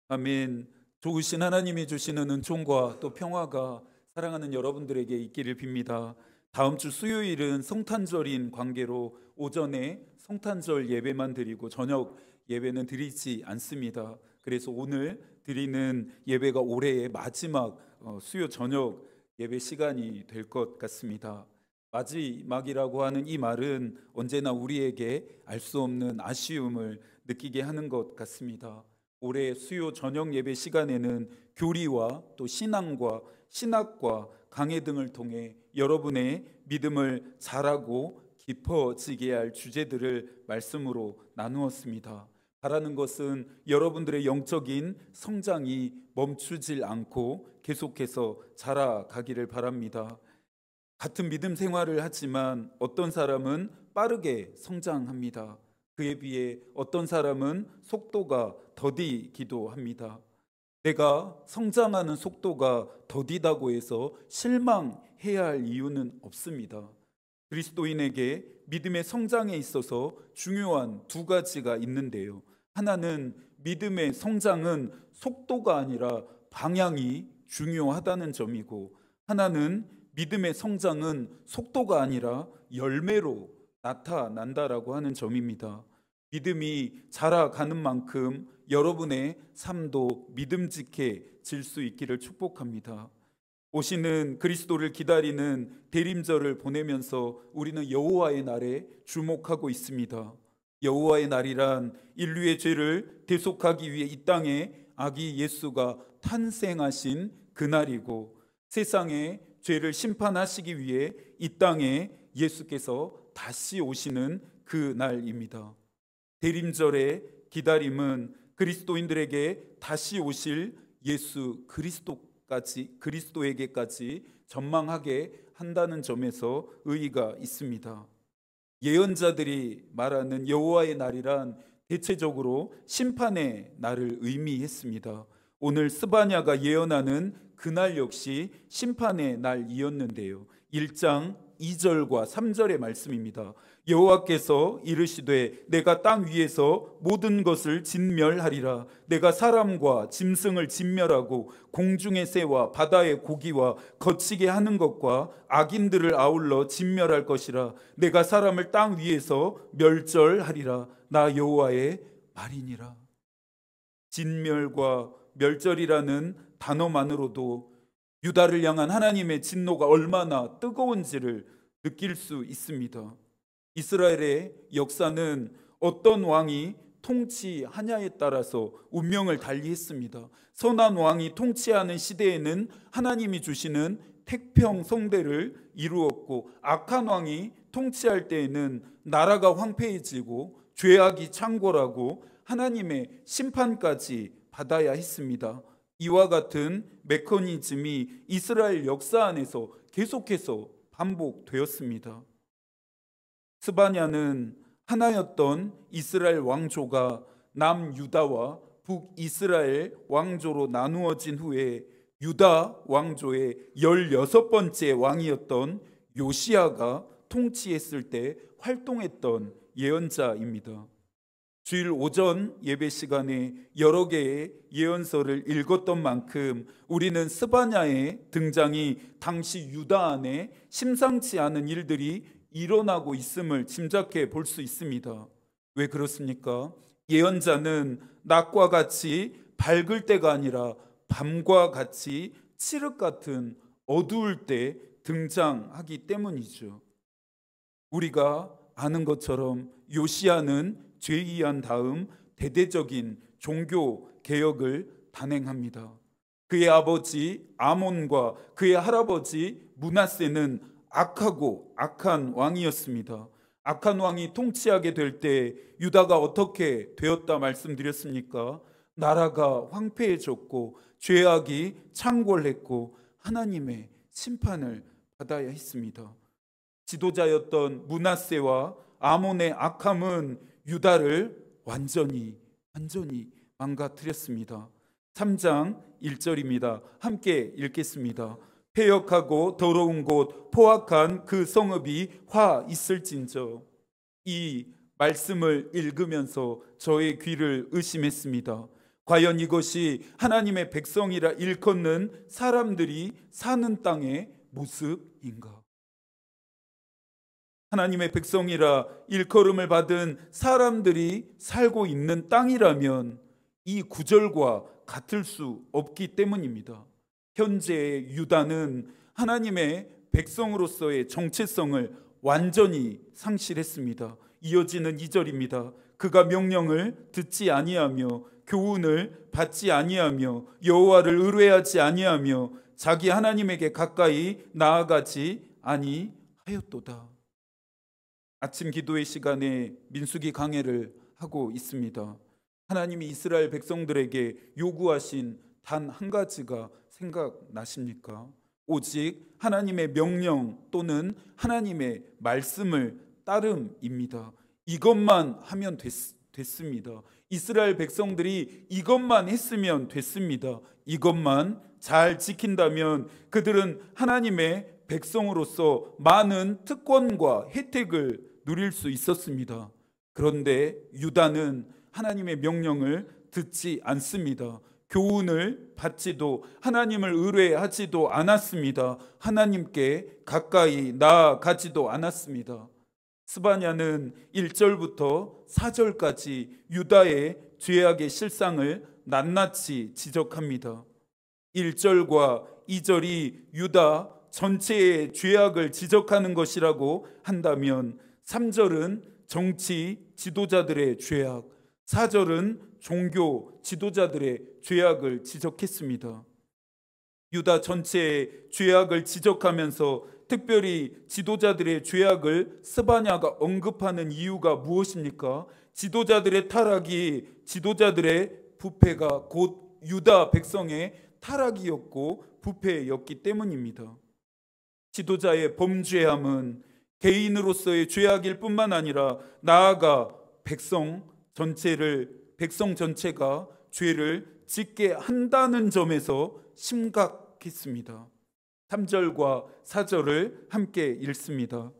아멘. 좋으신 하나님이 주시는 은총과 또 평화가 사랑하는 여러분들에게 있기를 빕니다. 다음 주 수요일은 성탄절인 관계로 오전에 성탄절 예배만 드리고 저녁 예배는 드리지 않습니다. 그래서 오늘 드리는 예배가 올해의 마지막 수요 저녁 예배 시간이 될 것 같습니다. 마지막이라고 하는 이 말은 언제나 우리에게 알 수 없는 아쉬움을 느끼게 하는 것 같습니다. 올해 수요 저녁 예배 시간에는 교리와 또 신앙과 신학과 강해 등을 통해 여러분의 믿음을 자라고 깊어지게 할 주제들을 말씀으로 나누었습니다. 바라는 것은 여러분들의 영적인 성장이 멈추질 않고 계속해서 자라가기를 바랍니다. 같은 믿음 생활을 하지만 어떤 사람은 빠르게 성장합니다. 그에 비해 어떤 사람은 속도가 더디기도 합니다. 내가 성장하는 속도가 더디다고 해서 실망해야 할 이유는 없습니다. 그리스도인에게 믿음의 성장에 있어서 중요한 두 가지가 있는데요. 하나는 믿음의 성장은 속도가 아니라 방향이 중요하다는 점이고, 하나는 믿음의 성장은 속도가 아니라 열매로 나타난다라고 하는 점입니다. 믿음이 자라가는 만큼 여러분의 삶도 믿음직해질 수 있기를 축복합니다. 오시는 그리스도를 기다리는 대림절을 보내면서 우리는 여호와의 날에 주목하고 있습니다. 여호와의 날이란 인류의 죄를 대속하기 위해 이 땅에 아기 예수가 탄생하신 그날이고, 세상의 죄를 심판하시기 위해 이 땅에 예수께서 다시 오시는 그 날입니다. 대림절의 기다림은 그리스도인들에게 다시 오실 예수 그리스도에게까지 전망하게 한다는 점에서 의의가 있습니다. 예언자들이 말하는 여호와의 날이란 대체적으로 심판의 날을 의미했습니다. 오늘 스바냐가 예언하는 그날 역시 심판의 날이었는데요. 1장 2절과 3절의 말씀입니다. 여호와께서 이르시되 내가 땅 위에서 모든 것을 진멸하리라. 내가 사람과 짐승을 진멸하고 공중의 새와 바다의 고기와 거치게 하는 것과 악인들을 아울러 진멸할 것이라. 내가 사람을 땅 위에서 멸절하리라. 나 여호와의 말이니라. 진멸과 멸절이라는 단어만으로도 유다를 향한 하나님의 진노가 얼마나 뜨거운지를 느낄 수 있습니다. 이스라엘의 역사는 어떤 왕이 통치하냐에 따라서 운명을 달리했습니다. 선한 왕이 통치하는 시대에는 하나님이 주시는 태평성대를 이루었고, 악한 왕이 통치할 때에는 나라가 황폐해지고 죄악이 창궐하고 하나님의 심판까지 받아야 했습니다. 이와 같은 메커니즘이 이스라엘 역사 안에서 계속해서 반복되었습니다. 스바냐는 하나였던 이스라엘 왕조가 남유다와 북이스라엘 왕조로 나누어진 후에 유다 왕조의 16번째 왕이었던 요시야가 통치했을 때 활동했던 예언자입니다. 주일 오전 예배 시간에 여러 개의 예언서를 읽었던 만큼 우리는 스바냐의 등장이 당시 유다 안에 심상치 않은 일들이 일어나고 있음을 짐작해 볼 수 있습니다. 왜 그렇습니까? 예언자는 낮과 같이 밝을 때가 아니라 밤과 같이 칠흑 같은 어두울 때 등장하기 때문이죠. 우리가 아는 것처럼 요시야는 죄이한 다음 대대적인 종교 개혁을 단행합니다. 그의 아버지 아몬과 그의 할아버지 므낫세는 악하고 악한 왕이었습니다. 악한 왕이 통치하게 될 때 유다가 어떻게 되었다 말씀드렸습니까? 나라가 황폐해졌고 죄악이 창궐했고 하나님의 심판을 받아야 했습니다. 지도자였던 므낫세와 아몬의 악함은 유다를 완전히 망가뜨렸습니다. 3장 1절입니다. 함께 읽겠습니다. 패역하고 더러운 곳 포악한 그 성읍이 화 있을진저. 이 말씀을 읽으면서 저의 귀를 의심했습니다. 과연 이것이 하나님의 백성이라 일컫는 사람들이 사는 땅의 모습인가? 하나님의 백성이라 일컬음을 받은 사람들이 살고 있는 땅이라면 이 구절과 같을 수 없기 때문입니다. 현재 유다는 하나님의 백성으로서의 정체성을 완전히 상실했습니다. 이어지는 2절입니다. 그가 명령을 듣지 아니하며 교훈을 받지 아니하며 여호와를 의뢰하지 아니하며 자기 하나님에게 가까이 나아가지 아니하였도다. 아침 기도의 시간에 민수기 강해를 하고 있습니다. 하나님이 이스라엘 백성들에게 요구하신 단 한 가지가 생각나십니까? 오직 하나님의 명령 또는 하나님의 말씀을 따름입니다. 이것만 하면 됐습니다. 이스라엘 백성들이 이것만 했으면 됐습니다. 이것만 잘 지킨다면 그들은 하나님의 백성으로서 많은 특권과 혜택을 누릴 수 있었습니다. 그런데 유다는 하나님의 명령을 듣지 않습니다. 교훈을 받지도 하나님을 의뢰하지도 않았습니다. 하나님께 가까이 나아가지도 않았습니다. 스바냐는 1절부터 4절까지 유다의 죄악의 실상을 낱낱이 지적합니다. 1절과 2절이 유다 전체의 죄악을 지적하는 것이라고 한다면 3절은 정치 지도자들의 죄악, 4절은 종교 지도자들의 죄악을 지적했습니다. 유다 전체의 죄악을 지적하면서 특별히 지도자들의 죄악을 스바냐가 언급하는 이유가 무엇입니까? 지도자들의 타락이 지도자들의 부패가 곧 유다 백성의 타락이었고 부패였기 때문입니다. 지도자의 범죄함은 개인으로서의 죄악일 뿐만 아니라 나아가 백성 전체가 죄를 짓게 한다는 점에서 심각했습니다. 3절과 4절을 함께 읽습니다.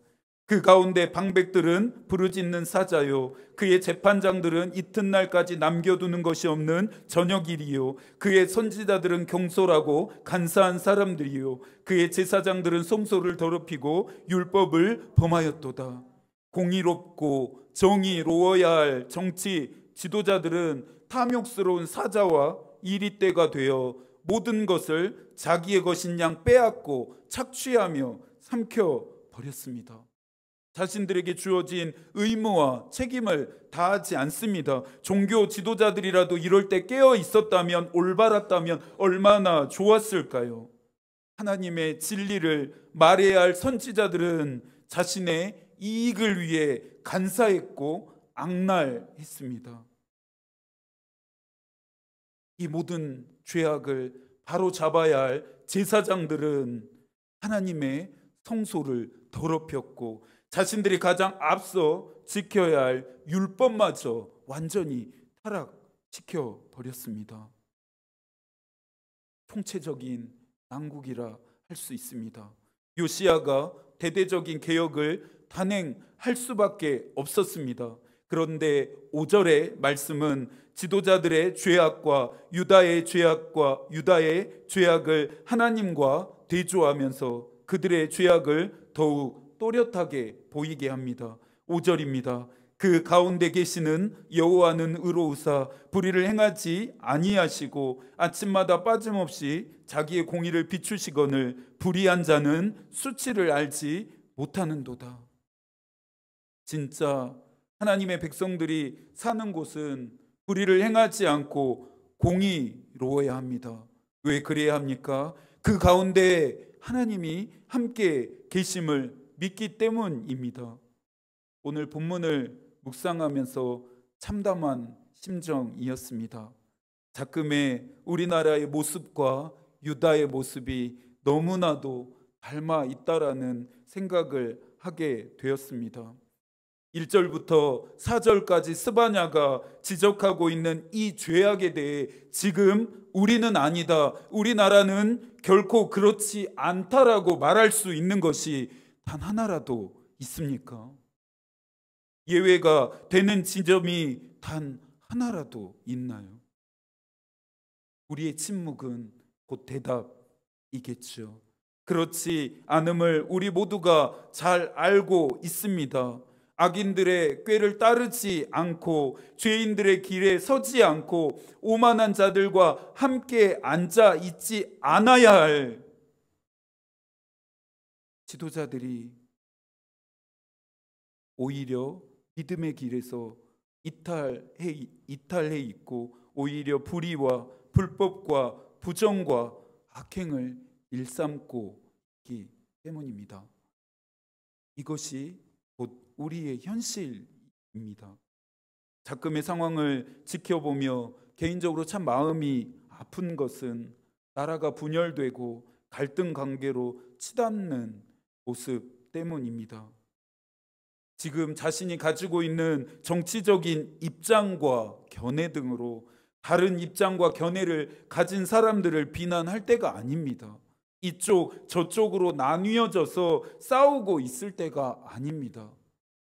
그 가운데 방백들은 부르짖는 사자요, 그의 재판장들은 이튿날까지 남겨두는 것이 없는 저녁일이요, 그의 선지자들은 경솔하고 간사한 사람들이요, 그의 제사장들은 성소를 더럽히고 율법을 범하였도다. 공의롭고 정의로워야 할 정치 지도자들은 탐욕스러운 사자와 이리떼가 되어 모든 것을 자기의 것인 양 빼앗고 착취하며 삼켜버렸습니다. 자신들에게 주어진 의무와 책임을 다하지 않습니다. 종교 지도자들이라도 이럴 때 깨어 있었다면, 올바랐다면 얼마나 좋았을까요? 하나님의 진리를 말해야 할 선지자들은 자신의 이익을 위해 간사했고 악랄했습니다. 이 모든 죄악을 바로 잡아야 할 제사장들은 하나님의 성소를 더럽혔고 자신들이 가장 앞서 지켜야 할 율법마저 완전히 타락시켜 버렸습니다. 통체적인 난국이라 할 수 있습니다. 요시야가 대대적인 개혁을 단행할 수밖에 없었습니다. 그런데 5절의 말씀은 지도자들의 죄악과 유다의 죄악을 하나님과 대조하면서 그들의 죄악을 더욱 또렷하게 보이게 합니다. 5절입니다. 그 가운데 계시는 여호와는 의로우사 불의를 행하지 아니하시고 아침마다 빠짐없이 자기의 공의를 비추시거늘 불의한 자는 수치를 알지 못하는도다. 진짜 하나님의 백성들이 사는 곳은 불의를 행하지 않고 공의로워야 합니다. 왜 그래야 합니까? 그 가운데 하나님이 함께 계심을 믿기 때문입니다. 오늘 본문을 묵상하면서 참담한 심정이었습니다. 자금의 우리나라의 모습과 유다의 모습이 너무나도 닮아 있다라는 생각을 하게 되었습니다. 1절부터 4절까지 스바냐가 지적하고 있는 이 죄악에 대해 지금 우리는 아니다, 우리나라는 결코 그렇지 않다라고 말할 수 있는 것이 단 하나라도 있습니까? 예외가 되는 지점이 단 하나라도 있나요? 우리의 침묵은 곧 대답이겠죠. 그렇지 않음을 우리 모두가 잘 알고 있습니다. 악인들의 꾀를 따르지 않고 죄인들의 길에 서지 않고 오만한 자들과 함께 앉아 있지 않아야 할 지도자들이 오히려 믿음의 길에서 이탈해 있고 오히려 불의와 불법과 부정과 악행을 일삼고 있기 때문입니다. 이것이 곧 우리의 현실입니다. 가끔의 상황을 지켜보며 개인적으로 참 마음이 아픈 것은 나라가 분열되고 갈등 관계로 치닫는 모습 때문입니다. 지금 자신이 가지고 있는 정치적인 입장과 견해 등으로 다른 입장과 견해를 가진 사람들을 비난할 때가 아닙니다. 이쪽 저쪽으로 나뉘어져서 싸우고 있을 때가 아닙니다.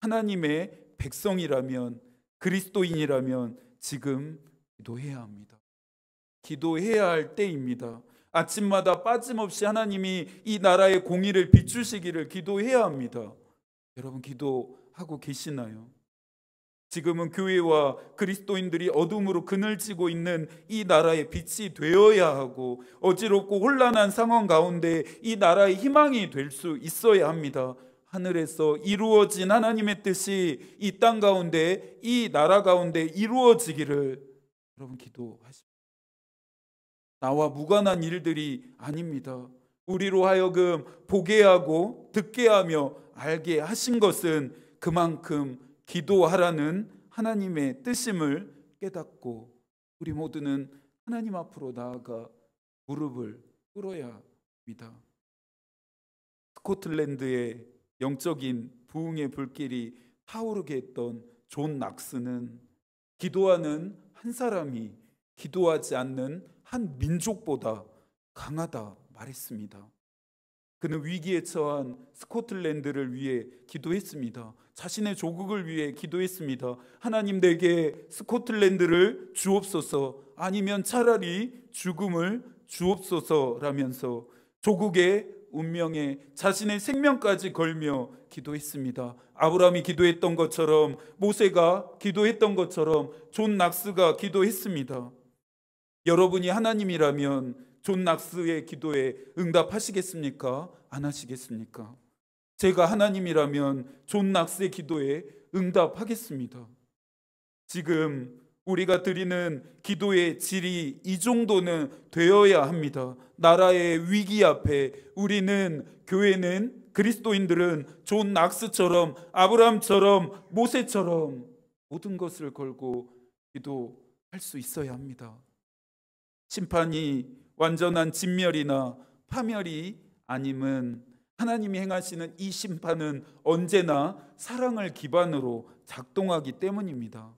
하나님의 백성이라면, 그리스도인이라면 지금 기도해야 합니다. 기도해야 할 때입니다. 아침마다 빠짐없이 하나님이 이 나라의 공의를 비추시기를 기도해야 합니다. 여러분 기도하고 계시나요? 지금은 교회와 그리스도인들이 어둠으로 그늘지고 있는 이 나라의 빛이 되어야 하고 어지럽고 혼란한 상황 가운데 이 나라의 희망이 될 수 있어야 합니다. 하늘에서 이루어진 하나님의 뜻이 이 땅 가운데, 이 나라 가운데 이루어지기를 여러분 기도하십시오. 나와 무관한 일들이 아닙니다. 우리로 하여금 보게 하고 듣게 하며 알게 하신 것은 그만큼 기도하라는 하나님의 뜻임을 깨닫고 우리 모두는 하나님 앞으로 나아가 무릎을 꿇어야 합니다. 스코틀랜드의 영적인 부흥의 불길이 타오르게 했던 존 낙스는 기도하는 한 사람이 기도하지 않는 한 민족보다 강하다 말했습니다. 그는 위기에 처한 스코틀랜드를 위해 기도했습니다. 자신의 조국을 위해 기도했습니다. 하나님 내게 스코틀랜드를 주옵소서, 아니면 차라리 죽음을 주옵소서라면서 조국의 운명에 자신의 생명까지 걸며 기도했습니다. 아브라함이 기도했던 것처럼, 모세가 기도했던 것처럼 존 낙스가 기도했습니다. 여러분이 하나님이라면 존 낙스의 기도에 응답하시겠습니까? 안 하시겠습니까? 제가 하나님이라면 존 낙스의 기도에 응답하겠습니다. 지금 우리가 드리는 기도의 질이 이 정도는 되어야 합니다. 나라의 위기 앞에 우리는, 교회는, 그리스도인들은 존 낙스처럼, 아브라함처럼, 모세처럼 모든 것을 걸고 기도할 수 있어야 합니다. 심판이 완전한 진멸이나 파멸이 아님은 하나님이 행하시는 이 심판은 언제나 사랑을 기반으로 작동하기 때문입니다.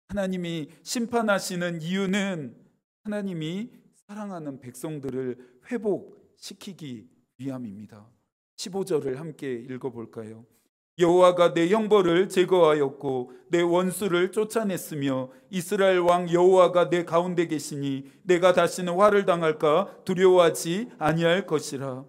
하나님이 심판하시는 이유는 하나님이 사랑하는 백성들을 회복시키기 위함입니다. 15절을 함께 읽어볼까요? 여호와가 내 형벌을 제거하였고 내 원수를 쫓아냈으며 이스라엘 왕 여호와가 내 가운데 계시니 내가 다시는 화를 당할까 두려워하지 아니할 것이라.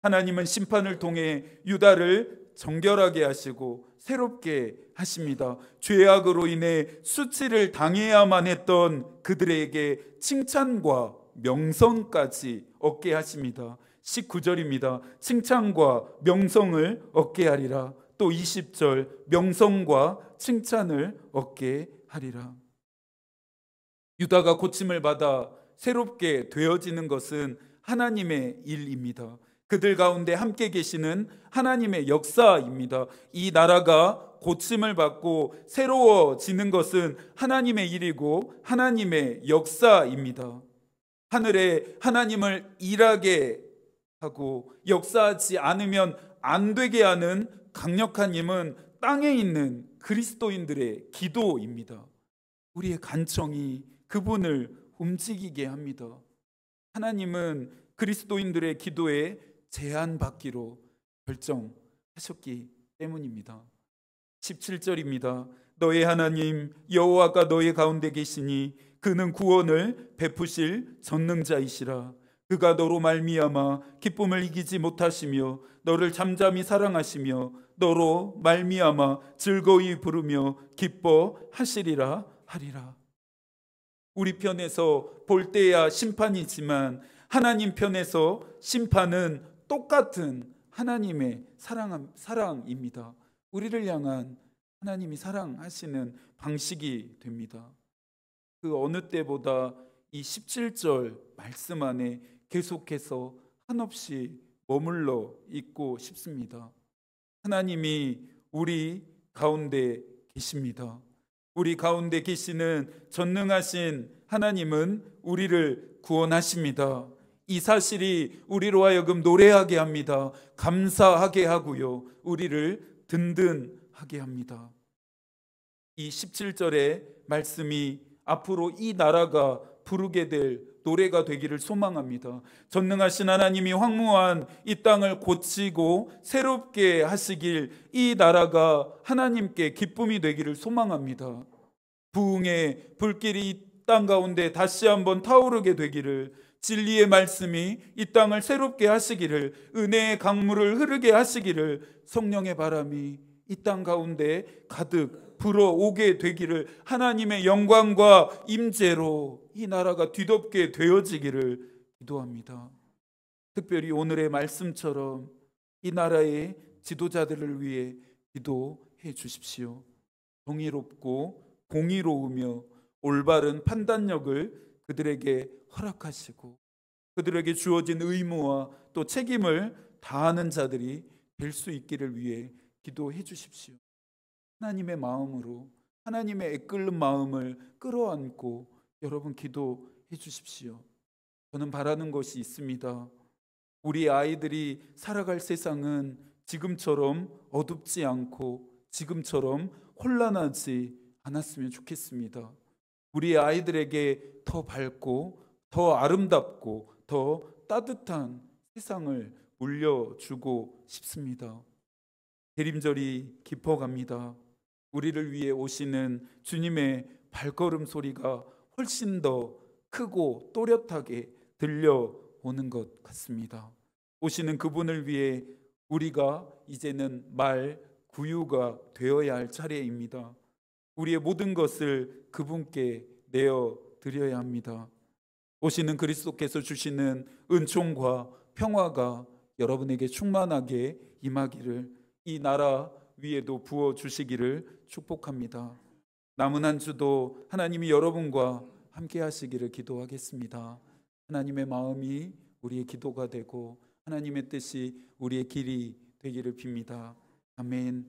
하나님은 심판을 통해 유다를 정결하게 하시고 새롭게 하십니다. 죄악으로 인해 수치를 당해야만 했던 그들에게 칭찬과 명성까지 얻게 하십니다. 19절입니다. 칭찬과 명성을 얻게 하리라. 또 20절, 명성과 칭찬을 얻게 하리라. 유다가 고침을 받아 새롭게 되어지는 것은 하나님의 일입니다. 그들 가운데 함께 계시는 하나님의 역사입니다. 이 나라가 고침을 받고 새로워지는 것은 하나님의 일이고 하나님의 역사입니다. 하늘에 하나님을 일하게 하고 역사하지 않으면 안 되게 하는 강력한 힘은 땅에 있는 그리스도인들의 기도입니다. 우리의 간청이 그분을 움직이게 합니다. 하나님은 그리스도인들의 기도에 제한받기로 결정하셨기 때문입니다. 17절입니다. 너의 하나님 여호와가 너의 가운데 계시니 그는 구원을 베푸실 전능자이시라. 그가 너로 말미암아 기쁨을 이기지 못하시며 너를 잠잠히 사랑하시며 너로 말미암아 즐거이 부르며 기뻐하시리라 하리라. 우리 편에서 볼 때야 심판이지만 하나님 편에서 심판은 똑같은 하나님의 사랑입니다. 우리를 향한 하나님이 사랑하시는 방식이 됩니다. 그 어느 때보다 이 17절 말씀 안에 계속해서 한없이 머물러 있고 싶습니다. 하나님이 우리 가운데 계십니다. 우리 가운데 계시는 전능하신 하나님은 우리를 구원하십니다. 이 사실이 우리로 하여금 노래하게 합니다. 감사하게 하고요. 우리를 든든하게 합니다. 이 17절의 말씀이 앞으로 이 나라가 부르게 될 노래가 되기를 소망합니다. 전능하신 하나님이 황무한 이 땅을 고치고 새롭게 하시길 이 나라가 하나님께 기쁨이 되기를 소망합니다. 부흥의 불길이 이 땅 가운데 다시 한번 타오르게 되기를, 진리의 말씀이 이 땅을 새롭게 하시기를, 은혜의 강물을 흐르게 하시기를, 성령의 바람이 이 땅 가운데 가득 불어오게 되기를, 하나님의 영광과 임재로 이 나라가 뒤덮게 되어지기를 기도합니다. 특별히 오늘의 말씀처럼 이 나라의 지도자들을 위해 기도해 주십시오. 정의롭고 공의로우며 올바른 판단력을 그들에게 허락하시고 그들에게 주어진 의무와 또 책임을 다하는 자들이 될 수 있기를 위해 기도해 주십시오. 하나님의 마음으로, 하나님의 애끓는 마음을 끌어안고 여러분 기도해 주십시오. 저는 바라는 것이 있습니다. 우리 아이들이 살아갈 세상은 지금처럼 어둡지 않고 지금처럼 혼란하지 않았으면 좋겠습니다. 우리 아이들에게 더 밝고 더 아름답고 더 따뜻한 세상을 물려주고 싶습니다. 대림절이 깊어갑니다. 우리를 위해 오시는 주님의 발걸음 소리가 훨씬 더 크고 또렷하게 들려오는 것 같습니다. 오시는 그분을 위해 우리가 이제는 말 구유가 되어야 할 차례입니다. 우리의 모든 것을 그분께 내어드려야 합니다. 오시는 그리스도께서 주시는 은총과 평화가 여러분에게 충만하게 임하기를, 이 나라 위에도 부어주시기를 축복합니다. 남은 한 주도 하나님이 여러분과 함께 하시기를 기도하겠습니다. 하나님의 마음이 우리의 기도가 되고 하나님의 뜻이 우리의 길이 되기를 빕니다. 아멘.